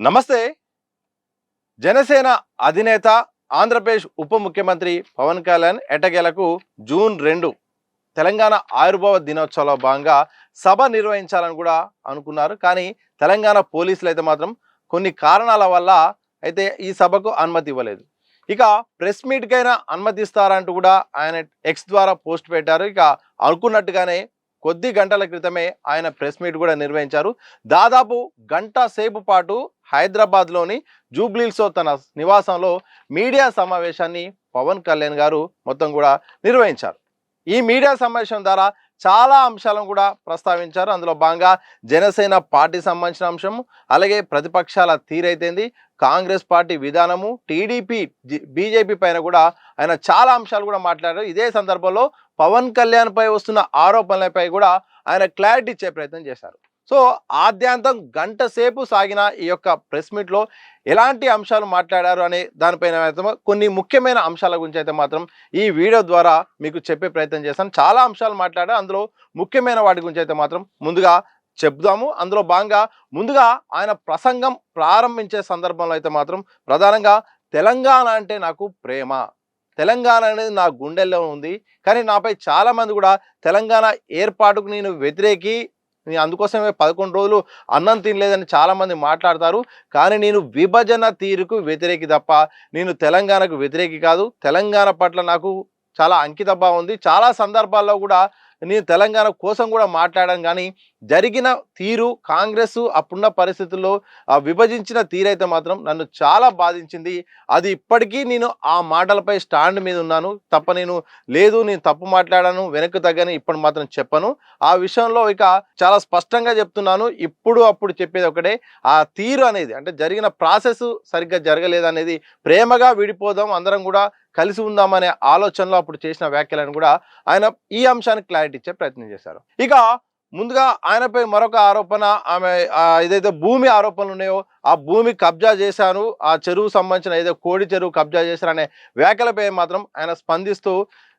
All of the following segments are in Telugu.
నమస్తే. జనసేన అధినేత ఆంధ్రప్రదేశ్ ఉప ముఖ్యమంత్రి పవన్ కళ్యాణ్ ఎట్టకేలకు జూన్ 2 తెలంగాణ ఆవిర్భావ దినోత్సవంలో భాగంగా సభ నిర్వహించాలని కూడా అనుకున్నారు. కానీ తెలంగాణ పోలీసులు అయితే మాత్రం కొన్ని కారణాల వల్ల అయితే ఈ సభకు అనుమతి ఇవ్వలేదు. ఇక ప్రెస్ మీట్కైనా అనుమతిస్తారంటూ కూడా ఆయన ఎక్స్ ద్వారా పోస్ట్ పెట్టారు. ఇక అనుకున్నట్టుగానే కొద్ది గంటల క్రితమే ఆయన ప్రెస్ మీట్ కూడా నిర్వహించారు. దాదాపు గంట సేపు పాటు హైదరాబాద్లోని జూబ్లీహిల్స్లో తన నివాసంలో మీడియా సమావేశాన్ని పవన్ కళ్యాణ్ గారు మొత్తం కూడా నిర్వహించారు. ఈ మీడియా సమావేశం ద్వారా చాలా అంశాలను కూడా ప్రస్తావించారు. అందులో భాగంగా జనసేన పార్టీ సంబంధించిన అంశం, అలాగే ప్రతిపక్షాల తీరైతేంది, కాంగ్రెస్ పార్టీ విధానము, టీడీపీ బీజేపీ పైన కూడా ఆయన చాలా అంశాలు కూడా మాట్లాడారు. ఇదే సందర్భంలో పవన్ కళ్యాణ్ పై వస్తున్న ఆరోపణలపై కూడా ఆయన క్లారిటీ ఇచ్చే ప్రయత్నం చేశారు. సో ఆద్యాంతం గంట సేపు సాగిన ఈ యొక్క ప్రెస్ మీట్లో ఎలాంటి అంశాలు మాట్లాడారు అనే దానిపైన కొన్ని ముఖ్యమైన అంశాల గురించి అయితే మాత్రం ఈ వీడియో ద్వారా మీకు చెప్పే ప్రయత్నం చేస్తాను. చాలా అంశాలు మాట్లాడారు. అందులో ముఖ్యమైన వాటి గురించి అయితే మాత్రం ముందుగా చెప్దాము. అందులో భాగంగా ముందుగా ఆయన ప్రసంగం ప్రారంభించే సందర్భంలో అయితే మాత్రం ప్రధానంగా తెలంగాణ అంటే నాకు ప్రేమ, తెలంగాణ అనేది నా గుండెల్లో ఉంది, కానీ నాపై చాలామంది కూడా తెలంగాణ ఏర్పాటుకు నేను వ్యతిరేకి, నేను అందుకోసమే 11 రోజులు అన్నం తినలేదని చాలామంది మాట్లాడతారు. కానీ నేను విభజన తీరుకు వ్యతిరేకి తప్ప నేను తెలంగాణకు వ్యతిరేకి కాదు. తెలంగాణ పట్ల నాకు చాలా అంకితభావం ఉంది. చాలా సందర్భాల్లో కూడా నేను తెలంగాణ కోసం కూడా మాట్లాడాను. కానీ జరిగిన తీరు, కాంగ్రెస్ అప్పుడున్న పరిస్థితుల్లో విభజించిన తీరైతే మాత్రం నన్ను చాలా బాధించింది. అది ఇప్పటికీ నేను ఆ మాటలపై స్టాండ్ మీద ఉన్నాను తప్ప నేను తప్పు మాట్లాడాను, వెనక్కి తగ్గని ఇప్పుడు మాత్రం చెప్పను. ఆ విషయంలో ఇక చాలా స్పష్టంగా చెప్తున్నాను. అప్పుడు చెప్పేది ఒకటే, ఆ తీరు అనేది అంటే జరిగిన ప్రాసెస్ సరిగ్గా జరగలేదనేది, ప్రేమగా విడిపోదాం, అందరం కూడా కలిసి ఉందామనే ఆలోచనలో అప్పుడు చేసిన వ్యాఖ్యలను కూడా ఆయన ఈ అంశానికి క్లారిటీ ఇచ్చే ప్రయత్నం చేశారు. ఇక ముందుగా ఆయనపై మరొక ఆరోపణ, ఆమె ఏదైతే భూమి ఆరోపణలు ఉన్నాయో ఆ భూమి కబ్జా చేశాను, ఆ చెరువు సంబంధించిన ఏదో కోడి చెరువు కబ్జా చేశారనే వ్యాఖ్యలపై మాత్రం ఆయన స్పందిస్తూ,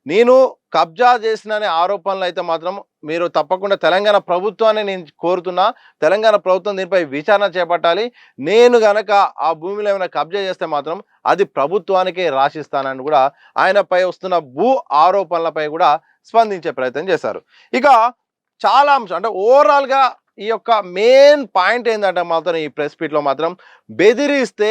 నేను కబ్జా చేసిన ఆరోపణలు అయితే మాత్రం మీరు తప్పకుండా తెలంగాణ ప్రభుత్వాన్ని నేను కోరుతున్నా, తెలంగాణ ప్రభుత్వం దీనిపై విచారణ చేపట్టాలి. నేను గనక ఆ భూమిలో ఏమైనా కబ్జా చేస్తే మాత్రం అది ప్రభుత్వానికే రాసిస్తానని కూడా ఆయనపై వస్తున్న భూ ఆరోపణలపై కూడా స్పందించే ప్రయత్నం చేశారు. ఇక చాలా అంశం అంటే ఓవరాల్గా ఈ యొక్క మెయిన్ పాయింట్ ఏంటంటే మాత్రం ఈ ప్రెస్ మీట్లో మాత్రం బెదిరిస్తే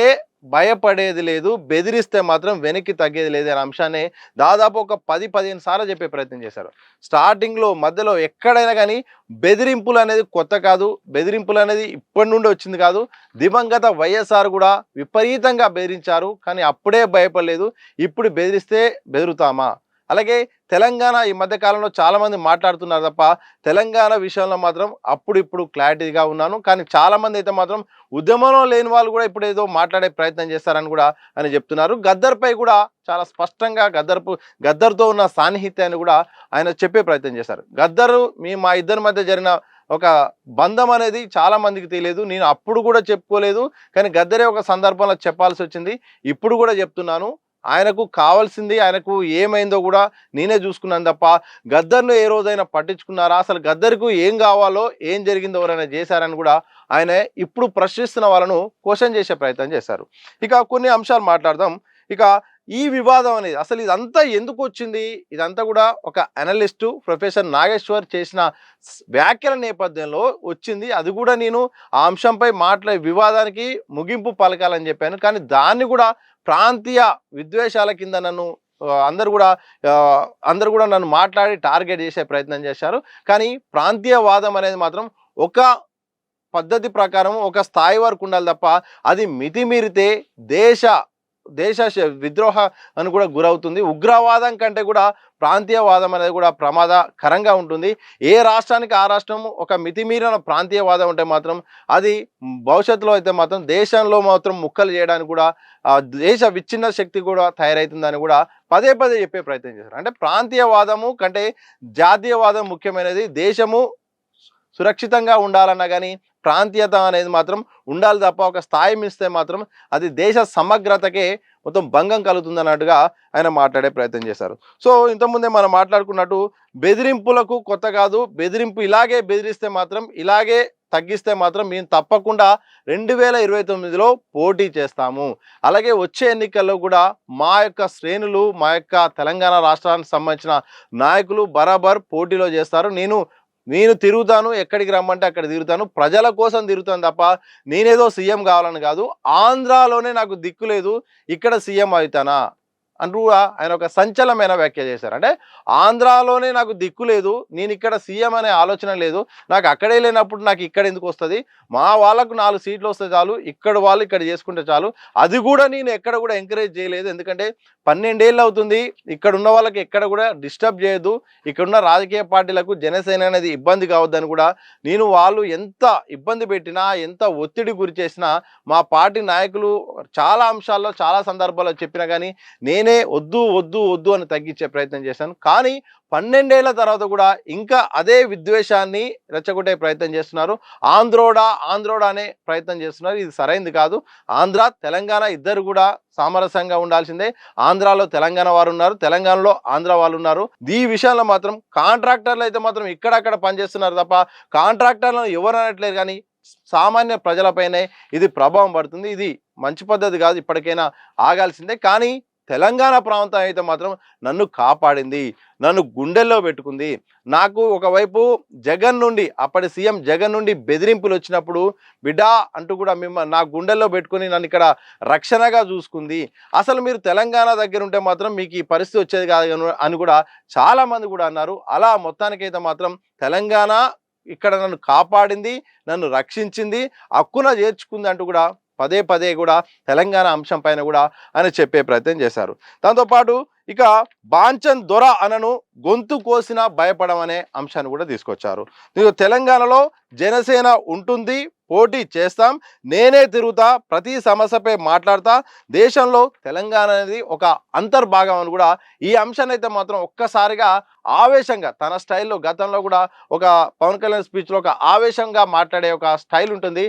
భయపడేది లేదు, బెదిరిస్తే మాత్రం వెనక్కి తగ్గేది లేదు అనే అంశాన్ని దాదాపు ఒక 10-15 సార్లు చెప్పే ప్రయత్నం చేశారు. స్టార్టింగ్లో మధ్యలో ఎక్కడైనా కానీ బెదిరింపులు అనేది కొత్త కాదు, బెదిరింపులు అనేది ఇప్పటి నుండి వచ్చింది కాదు. దివంగత వైఎస్ఆర్ కూడా విపరీతంగా బెదిరించారు, కానీ అప్పుడే భయపడలేదు. ఇప్పుడు బెదిరిస్తే బెదురుతామా? అలాగే తెలంగాణ ఈ మధ్య కాలంలో చాలామంది మాట్లాడుతున్నారు తప్ప తెలంగాణ విషయంలో మాత్రం ఇప్పుడు క్లారిటీగా ఉన్నాను. కానీ చాలామంది అయితే మాత్రం ఉద్యమంలో లేని వాళ్ళు కూడా ఇప్పుడు ఏదో మాట్లాడే ప్రయత్నం చేస్తారని కూడా ఆయన చెప్తున్నారు. గద్దర్పై కూడా చాలా స్పష్టంగా గద్దర్తో ఉన్న సాన్నిహిత్యాన్ని కూడా ఆయన చెప్పే ప్రయత్నం చేశారు. మా ఇద్దరి మధ్య జరిగిన ఒక బంధం అనేది చాలా మందికి తెలియదు, నేను అప్పుడు కూడా చెప్పుకోలేదు, కానీ గద్దరే ఒక సందర్భంలో చెప్పాల్సి వచ్చింది, ఇప్పుడు కూడా చెప్తున్నాను. ఆయనకు కావాల్సింది, ఆయనకు ఏమైందో కూడా నేనే చూసుకున్నాను తప్ప గద్దర్ను ఏ రోజైనా పట్టించుకున్నారా, అసలు గద్దర్కు ఏం కావాలో, ఏం జరిగిందో ఎవరైనా చేశారని కూడా ఆయన ఇప్పుడు ప్రశ్నిస్తున్న వాళ్ళను క్వశ్చన్ చేసే ప్రయత్నం చేశారు. ఇక కొన్ని అంశాలు మాట్లాడదాం. ఇక ఈ వివాదం అనేది అసలు ఇదంతా ఎందుకు వచ్చింది, ఇదంతా కూడా ఒక అనలిస్టు ప్రొఫెసర్ నాగేశ్వర్ చేసిన వ్యాఖ్యల నేపథ్యంలో వచ్చింది. అది కూడా నేను ఆ అంశంపై వివాదానికి ముగింపు పలకాలని చెప్పాను, కానీ దాన్ని కూడా ప్రాంతీయ విద్వేషాల కింద అందరూ కూడా నన్ను మాట్లాడి టార్గెట్ చేసే ప్రయత్నం చేశారు. కానీ ప్రాంతీయవాదం అనేది మాత్రం ఒక పద్ధతి ప్రకారం ఒక స్థాయి వరకు ఉండాలి తప్ప అది మితిమీరితే దేశ విద్రోహ అని కూడా గురవుతుంది. ఉగ్రవాదం కంటే కూడా ప్రాంతీయవాదం అనేది కూడా ప్రమాదకరంగా ఉంటుంది. ఏ రాష్ట్రానికి ఆ రాష్ట్రం ఒక మితిమీరిన ప్రాంతీయవాదం ఉంటే మాత్రం అది భవిష్యత్తులో అయితే మాత్రం దేశంలో మాత్రం ముక్కలు చేయడానికి కూడా దేశ విచ్ఛిన్న శక్తి కూడా తయారవుతుందని కూడా పదే చెప్పే ప్రయత్నం చేశారు. అంటే ప్రాంతీయవాదము కంటే జాతీయవాదం ముఖ్యమైనది. దేశము సురక్షితంగా ఉండాలన్నా కానీ ప్రాంతీయత అనేది మాత్రం ఉండాలి తప్ప ఒక స్థాయి మిస్తే మాత్రం అది దేశ సమగ్రతకే మొత్తం భంగం కలుగుతుంది అన్నట్టుగా ఆయన మాట్లాడే ప్రయత్నం చేశారు. సో ఇంతకుముందే మనం మాట్లాడుకున్నట్టు బెదిరింపులకు కొత్త కాదు, బెదిరింపు ఇలాగే బెదిరిస్తే మాత్రం ఇలాగే తగ్గిస్తే మాత్రం మేము తప్పకుండా 2029లో పోటీ చేస్తాము. అలాగే వచ్చే ఎన్నికల్లో కూడా మా యొక్క శ్రేణులు, మా యొక్క తెలంగాణ రాష్ట్రానికి సంబంధించిన నాయకులు బరాబర్ పోటీలో చేస్తారు. నేను తిరుగుతాను, ఎక్కడికి రమ్మంటే అక్కడ తిరుగుతాను, ప్రజల కోసం తిరుగుతాను తప్ప నేనేదో సీఎం కావాలని కాదు. ఆంధ్రాలోనే నాకు దిక్కు లేదు, ఇక్కడ సీఎం అవుతానా అంటూ కూడా ఆయన ఒక సంచలనమైన వ్యాఖ్య చేశారు. అంటే ఆంధ్రాలోనే నాకు దిక్కు లేదు, నేను ఇక్కడ సీఎం అనే ఆలోచన లేదు, నాకు అక్కడే లేనప్పుడు నాకు ఇక్కడ ఎందుకు వస్తుంది, మా వాళ్ళకు 4 సీట్లు వస్తే చాలు, ఇక్కడ వాళ్ళు ఇక్కడ చేసుకుంటే చాలు. అది కూడా నేను ఎక్కడ కూడా ఎంకరేజ్ చేయలేదు. ఎందుకంటే 12 ఏళ్ళు అవుతుంది, ఇక్కడ ఉన్న వాళ్ళకి ఎక్కడ కూడా డిస్టర్బ్ చేయొద్దు, ఇక్కడున్న రాజకీయ పార్టీలకు జనసేన అనేది ఇబ్బంది కావద్దని కూడా నేను వాళ్ళు ఎంత ఇబ్బంది పెట్టినా, ఎంత ఒత్తిడి గురి చేసినా, మా పార్టీ నాయకులు చాలా అంశాల్లో చాలా సందర్భాల్లో చెప్పినా కానీ నేనే వద్దు వద్దు వద్దు అని తగ్గించే ప్రయత్నం చేశాను. కానీ 12 ఏళ్ల తర్వాత కూడా ఇంకా అదే విద్వేషాన్ని రెచ్చగొట్టే ప్రయత్నం చేస్తున్నారు. ఆంధ్రోడా అనే ప్రయత్నం చేస్తున్నారు. ఇది సరైనది కాదు. ఆంధ్ర తెలంగాణ ఇద్దరు కూడా సామరస్యంగా ఉండాల్సిందే. ఆంధ్రాలో తెలంగాణ వారు ఉన్నారు, తెలంగాణలో ఆంధ్ర వాళ్ళు ఉన్నారు. ఈ విషయంలో మాత్రం కాంట్రాక్టర్లు అయితే మాత్రం ఇక్కడక్కడ పనిచేస్తున్నారు తప్ప కాంట్రాక్టర్లను ఎవరు అనట్లేదు, కానీ సామాన్య ప్రజలపైనే ఇది ప్రభావం పడుతుంది. ఇది మంచి పద్ధతి కాదు, ఇప్పటికైనా ఆగాల్సిందే. కానీ తెలంగాణ ప్రాంతం అయితే మాత్రం నన్ను కాపాడింది, నన్ను గుండెల్లో పెట్టుకుంది. నాకు ఒకవైపు జగన్ నుండి, అప్పటి సీఎం జగన్ నుండి బెదిరింపులు వచ్చినప్పుడు బిడ్డా అంటూ కూడా నా గుండెల్లో పెట్టుకుని నన్ను ఇక్కడ రక్షణగా చూసుకుంది. అసలు మీరు తెలంగాణ దగ్గర ఉంటే మాత్రం మీకు ఈ పరిస్థితి వచ్చేది కాదు అని కూడా చాలామంది కూడా అన్నారు. అలా మొత్తానికైతే మాత్రం తెలంగాణ ఇక్కడ నన్ను కాపాడింది, నన్ను రక్షించింది, హక్కున చేర్చుకుంది అంటూ కూడా పదే పదే కూడా తెలంగాణ అంశం పైన కూడా ఆయన చెప్పే ప్రయత్నం చేశారు. దాంతోపాటు ఇక బాంచన్ దొర అనను గొంతు కోసినా భయపడం అనే అంశాన్ని కూడా తీసుకొచ్చారు. తెలంగాణలో జనసేన ఉంటుంది, పోటీ చేస్తాం, నేనే తిరుగుతా, ప్రతి సమస్యపై మాట్లాడతా, దేశంలో తెలంగాణ అనేది ఒక అంతర్భాగం అని కూడా ఈ అంశాన్ని అయితే మాత్రం ఒక్కసారిగా ఆవేశంగా తన స్టైల్లో గతంలో కూడా ఒక పవన్ కళ్యాణ్ స్పీచ్లో ఒక ఆవేశంగా మాట్లాడే ఒక స్టైల్ ఉంటుంది.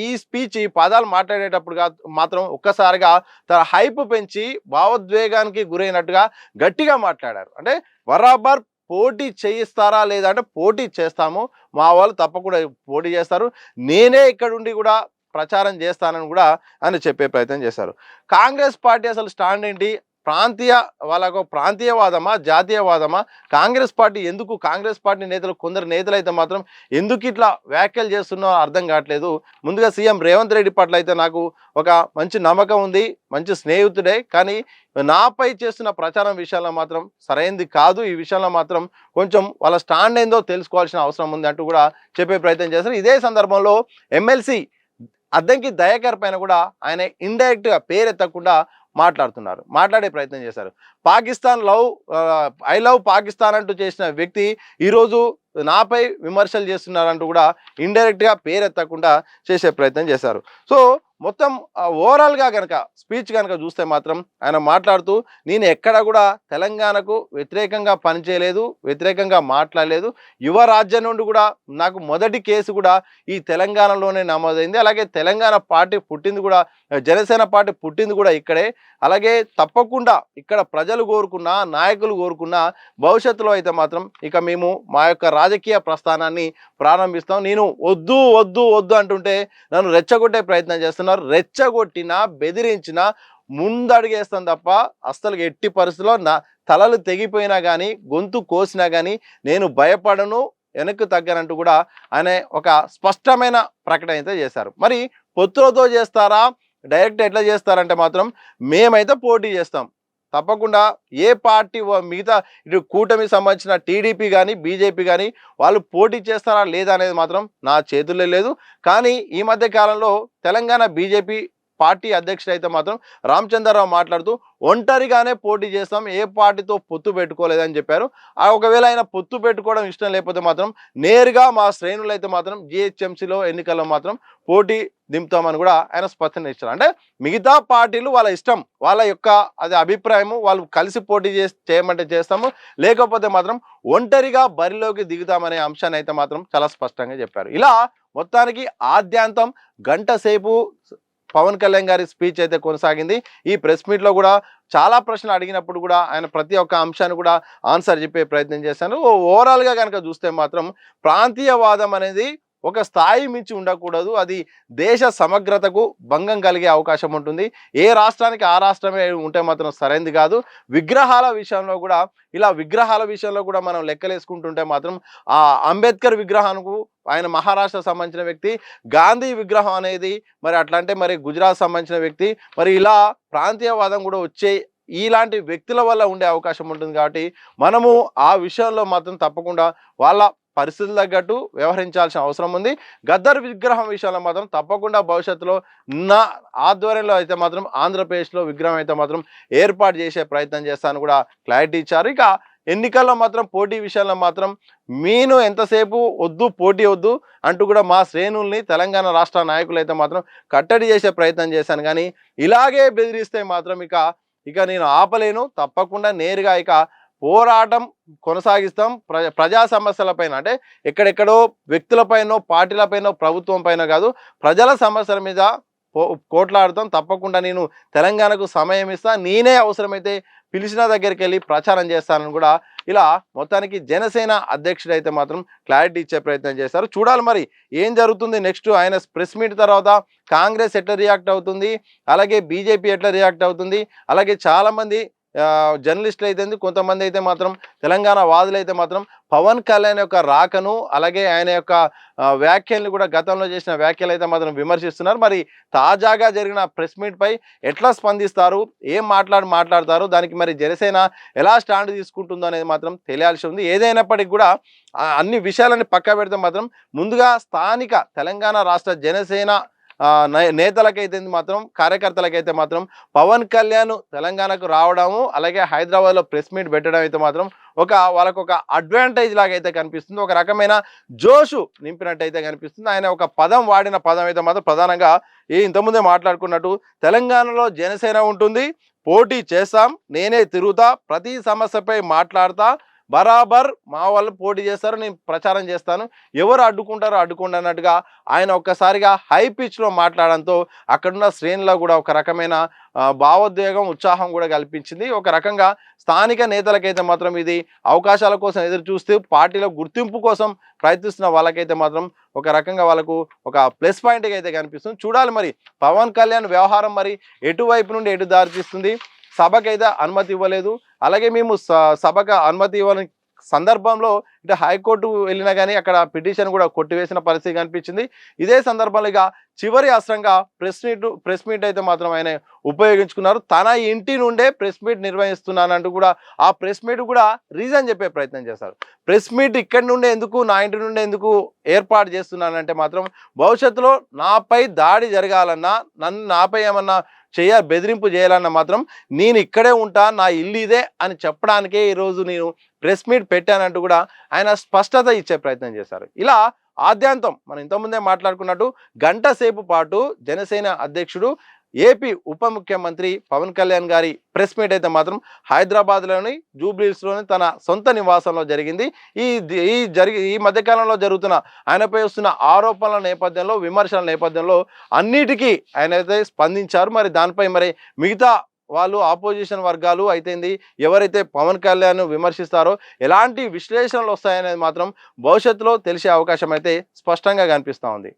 ఈ స్పీచ్ ఈ పదాలు మాట్లాడేటప్పుడు మాత్రం ఒక్కసారిగా తన హైప్ పెంచి భావోద్వేగానికి గురైనట్టుగా గట్టిగా మాట్లాడారు. అంటే బరాబర్ పోటీ చేయిస్తారా లేదా అంటే పోటీ చేస్తాము, మా వాళ్ళు తప్పకుండా పోటీ చేస్తారు, నేనే ఇక్కడ ఉండి కూడా ప్రచారం చేస్తానని కూడా ఆయన చెప్పే ప్రయత్నం చేశారు. కాంగ్రెస్ పార్టీ అసలు స్టాండ్ ఏంటి, వాళ్ళకు ప్రాంతీయవాదమా జాతీయవాదమా, కాంగ్రెస్ పార్టీ నేతలు కొందరు నేతలు అయితే మాత్రం ఎందుకు ఇట్లా వ్యాఖ్యలు చేస్తున్నారో అర్థం కావట్లేదు. ముందుగా సీఎం రేవంత్ రెడ్డి పట్ల అయితే నాకు ఒక మంచి నమ్మకం ఉంది, మంచి స్నేహితుడే, కానీ నాపై చేస్తున్న ప్రచారం విషయంలో మాత్రం సరైనది కాదు, ఈ విషయంలో మాత్రం కొంచెం వాళ్ళ స్టాండ్ ఏందో తెలుసుకోవాల్సిన అవసరం ఉంది అంటూ కూడా చెప్పే ప్రయత్నం చేశారు. ఇదే సందర్భంలో ఎమ్మెల్సీ అద్దంకి దయాకర్ పైన కూడా ఆయన ఇండైరెక్ట్గా పేరెత్తకుండా మాట్లాడే ప్రయత్నం చేశారు. ఐ లవ్ పాకిస్తాన్ అంటూ చేసిన వ్యక్తి ఈరోజు నాపై విమర్శలు చేస్తున్నారంటూ కూడా ఇండైరెక్ట్గా పేరెత్తకుండా చేసే ప్రయత్నం చేశారు. సో మొత్తం ఓవరాల్గా కనుక స్పీచ్ కనుక చూస్తే మాత్రం ఆయన మాట్లాడుతూ నేను ఎక్కడ కూడా తెలంగాణకు వ్యతిరేకంగా పనిచేయలేదు, వ్యతిరేకంగా మాట్లాడలేదు, యువరాజ్యం నుండి కూడా నాకు మొదటి కేసు కూడా ఈ తెలంగాణలోనే నమోదైంది, అలాగే తెలంగాణ పార్టీ పుట్టింది కూడా, జనసేన పార్టీ పుట్టింది కూడా ఇక్కడే, అలాగే తప్పకుండా ఇక్కడ ప్రజలు కోరుకున్నా నాయకులు కోరుకున్నా భవిష్యత్తులో అయితే మాత్రం ఇక మేము మా యొక్క రాజకీయ ప్రస్థానాన్ని ప్రారంభిస్తాం. నేను వద్దు వద్దు వద్దు అంటుంటే నన్ను రెచ్చగొట్టే ప్రయత్నం చేస్తున్నారు. రెచ్చగొట్టినా బెదిరించినా ముందడుగేస్తాను తప్ప అస్సలు ఎట్టి పరిస్థితుల్లో నా తలలు తెగిపోయినా కానీ గొంతు కోసినా కానీ నేను భయపడను, వెనక్కి తగ్గనంటూ కూడా ఆయన ఒక స్పష్టమైన ప్రకటన అయితే చేశారు. మరి పొత్తులతో చేస్తారా, డైరెక్ట్ ఎట్లా చేస్తారంటే మాత్రం మేమైతే పోటీ చేస్తాం, తప్పకుండా ఏ పార్టీ మిగతా ఇటు కూటమి సంబంధించిన టీడీపీ కానీ బీజేపీ కానీ వాళ్ళు పోటీ చేస్తారా లేదా అనేది మాత్రం నా చేతుల్లో లేదు. కానీ ఈ మధ్య కాలంలో తెలంగాణ బీజేపీ పార్టీ అధ్యక్షుడు అయితే మాత్రం రామచంద్రరావు మాట్లాడుతూ ఒంటరిగానే పోటీ చేస్తాం, ఏ పార్టీతో పొత్తు పెట్టుకోలేదని చెప్పారు. ఒకవేళ ఆయన పొత్తు పెట్టుకోవడం ఇష్టం లేకపోతే మాత్రం నేరుగా మా శ్రేణులు అయితే మాత్రం జిహెచ్ఎంసీలో ఎన్నికల్లో మాత్రం పోటీ దింపుతామని కూడా ఆయన స్పష్టన ఇచ్చారు. అంటే మిగతా పార్టీలు వాళ్ళ ఇష్టం, వాళ్ళ యొక్క అది అభిప్రాయము, వాళ్ళు కలిసి పోటీ చేయమంటే చేస్తాము, లేకపోతే మాత్రం ఒంటరిగా బరిలోకి దిగుతామనే అంశాన్ని అయితే మాత్రం చాలా స్పష్టంగా చెప్పారు. ఇలా మొత్తానికి ఆద్యాంతం గంట సేపు పవన్ కళ్యాణ్ గారి స్పీచ్ అయితే కొనసాగింది. ఈ ప్రెస్ మీట్లో కూడా చాలా ప్రశ్నలు అడిగినప్పుడు కూడా ఆయన ప్రతి ఒక్క అంశాన్ని కూడా ఆన్సర్ చెప్పే ప్రయత్నం చేశాను. ఓవరాల్గా కనుక చూస్తే మాత్రం ప్రాంతీయవాదం అనేది ఒక స్థాయి మించి ఉండకూడదు. అది దేశ సమగ్రతకు భంగం కలిగే అవకాశం ఉంటుంది. ఏ రాష్ట్రానికి ఆ రాష్ట్రమే ఉంటే మాత్రం సరైంది కాదు. విగ్రహాల విషయంలో కూడా విగ్రహాల విషయంలో కూడా మనం లెక్కలేసుకుంటుంటే మాత్రం ఆ అంబేద్కర్ విగ్రహానికి ఆయన మహారాష్ట్ర సంబంధించిన వ్యక్తి, గాంధీ విగ్రహం అనేది మరి అట్లంటే మరి గుజరాత్ సంబంధించిన వ్యక్తి, మరి ఇలా ప్రాంతీయవాదం కూడా వచ్చే ఇలాంటి వ్యక్తుల వల్ల ఉండే అవకాశం ఉంటుంది. కాబట్టి మనము ఆ విషయంలో మాత్రం తప్పకుండా వాళ్ళ పరిస్థితులు తగ్గట్టు వ్యవహరించాల్సిన అవసరం ఉంది. గద్దర్ విగ్రహం విషయంలో మాత్రం తప్పకుండా భవిష్యత్తులో నా ఆధ్వర్యంలో అయితే మాత్రం ఆంధ్రప్రదేశ్లో విగ్రహం అయితే మాత్రం ఏర్పాటు చేసే ప్రయత్నం చేస్తాను కూడా క్లారిటీ ఇచ్చారు. ఇక ఎన్నికల్లో మాత్రం పోటీ విషయంలో మాత్రం మీను ఎంతసేపు వద్దు, పోటీ వద్దు అంటూ కూడా మా శ్రేణుల్ని తెలంగాణ రాష్ట్ర నాయకులు అయితే మాత్రం కట్టడి చేసే ప్రయత్నం చేశాను. కానీ ఇలాగే బెదిరిస్తే మాత్రం ఇక నేను ఆపలేను. తప్పకుండా నేరుగా పోరాటం కొనసాగిస్తాం. ప్రజా సమస్యలపైన, అంటే ఎక్కడెక్కడో వ్యక్తులపైనో పార్టీలపైనో ప్రభుత్వం పైన కాదు, ప్రజల సమస్యల మీద కోట్లాడుతాం. తప్పకుండా నేను తెలంగాణకు సమయం ఇస్తా, నేనే అవసరమైతే పిలిచిన దగ్గరికి వెళ్ళి ప్రచారం చేస్తానని కూడా ఇలా మొత్తానికి జనసేన అధ్యక్షుడు అయితే మాత్రం క్లారిటీ ఇచ్చే ప్రయత్నం చేస్తారు. చూడాలి మరి ఏం జరుగుతుంది నెక్స్ట్. ఆయన ప్రెస్ మీట్ తర్వాత కాంగ్రెస్ ఎట్లా రియాక్ట్ అవుతుంది, అలాగే బీజేపీ ఎట్లా రియాక్ట్ అవుతుంది, అలాగే చాలామంది జర్నలిస్టులు అయితే కొంతమంది అయితే మాత్రం తెలంగాణ వాదులు అయితే మాత్రం పవన్ కళ్యాణ్ యొక్క రాకను, అలాగే ఆయన యొక్క వ్యాఖ్యలను కూడా గతంలో చేసిన వ్యాఖ్యలు అయితే మాత్రం విమర్శిస్తున్నారు. మరి తాజాగా జరిగిన ప్రెస్ మీట్ పై ఎట్లా స్పందిస్తారు, ఏం మాట్లాడతారు, దానికి మరి జనసేన ఎలా స్టాండ్ తీసుకుంటుందో అనేది మాత్రం తెలియాల్సి ఉంది. ఏదైనప్పటికీ కూడా అన్ని విషయాలని పక్క పెడితే మాత్రం ముందుగా స్థానిక తెలంగాణ రాష్ట్ర జనసేన నేతలకైతే మాత్రం, కార్యకర్తలకైతే మాత్రం పవన్ కళ్యాణ్ తెలంగాణకు రావడము, అలాగే హైదరాబాద్లో ప్రెస్ మీట్ పెట్టడం అయితే మాత్రం వాళ్ళకు ఒక అడ్వాంటేజ్ లాగా అయితే కనిపిస్తుంది. ఒక రకమైన జోషు నింపినట్టయితే కనిపిస్తుంది. ఆయన ఒక వాడిన పదం అయితే మాత్రం ప్రధానంగా ఇంతకుముందే మాట్లాడుకున్నట్టు తెలంగాణలో జనసేన ఉంటుంది, పోటీ చేస్తాం, నేనే తిరుగుతా, ప్రతి సమస్యపై మాట్లాడతా, బరాబర్ మా వాళ్ళు పోటీ చేస్తారు, నేను ప్రచారం చేస్తాను, ఎవరు అడ్డుకుంటారో అడ్డుకోండి అన్నట్టుగా ఆయన ఒక్కసారిగా హై పిచ్లో మాట్లాడడంతో అక్కడున్న శ్రేణులో కూడా ఒక రకమైన భావోద్వేగం, ఉత్సాహం కూడా కల్పించింది. ఒక రకంగా స్థానిక నేతలకైతే మాత్రం ఇది అవకాశాల కోసం ఎదురు చూస్తూ పార్టీలో గుర్తింపు కోసం ప్రయత్నిస్తున్న వాళ్ళకైతే మాత్రం ఒక రకంగా వాళ్ళకు ఒక ప్లస్ పాయింట్గా అయితే కనిపిస్తుంది. చూడాలి మరి పవన్ కళ్యాణ్ వ్యవహారం మరి ఎటువైపు నుండి ఎటు దారితీస్తుంది. సభకైతే అనుమతి ఇవ్వలేదు, అలాగే మేము సభకు అనుమతి ఇవ్వని సందర్భంలో ఇటు హైకోర్టు వెళ్ళినా కానీ అక్కడ పిటిషన్ కూడా కొట్టివేసిన పరిస్థితి కనిపించింది. ఇదే సందర్భంలో చివరి అస్త్రంగా ప్రెస్ మీట్ అయితే మాత్రం ఆయన ఉపయోగించుకున్నారు. తన ఇంటి నుండే ప్రెస్ మీట్ నిర్వహిస్తున్నానంటూ కూడా ఆ ప్రెస్ మీట్ కూడా రీజన్ చెప్పే ప్రయత్నం చేశారు. ప్రెస్ మీట్ ఇక్కడి నుండే ఎందుకు, నా ఇంటి నుండే ఎందుకు ఏర్పాటు చేస్తున్నానంటే మాత్రం భవిష్యత్తులో నాపై దాడి జరగాలన్నా, నాపై ఏమన్నా బెదిరింపు చేయాలన్నా మాత్రం నేను ఇక్కడే ఉంటా, నా ఇల్లు ఇదే అని చెప్పడానికే ఈరోజు నేను ప్రెస్ మీట్ పెట్టానంటూ కూడా ఆయన స్పష్టత ఇచ్చే ప్రయత్నం చేశారు. ఇలా ఆద్యాంతం మనం ఇంతకుముందే మాట్లాడుకున్నట్టు గంట సేపు పాటు జనసేన అధ్యక్షుడు ఏపీ ఉప ముఖ్యమంత్రి పవన్ కళ్యాణ్ గారి ప్రెస్ మీట్ అయితే మాత్రం హైదరాబాద్లోని జూబ్లీహిల్స్లోని తన సొంత నివాసంలో జరిగింది. ఈ మధ్యకాలంలో జరుగుతున్న ఆయనపై వస్తున్న ఆరోపణల నేపథ్యంలో, విమర్శల నేపథ్యంలో అన్నిటికీ ఆయన అయితే స్పందించారు. మరి దానిపై మరి మిగతా వాళ్ళు ఆపోజిషన్ వర్గాలు అయితేంది, ఎవరైతే పవన్ కళ్యాణ్ విమర్శిస్తారో ఎలాంటి విశ్లేషణలు వస్తాయనేది మాత్రం భవిష్యత్తులో తెలిసే అవకాశం అయితే స్పష్టంగా కనిపిస్తూ ఉంది.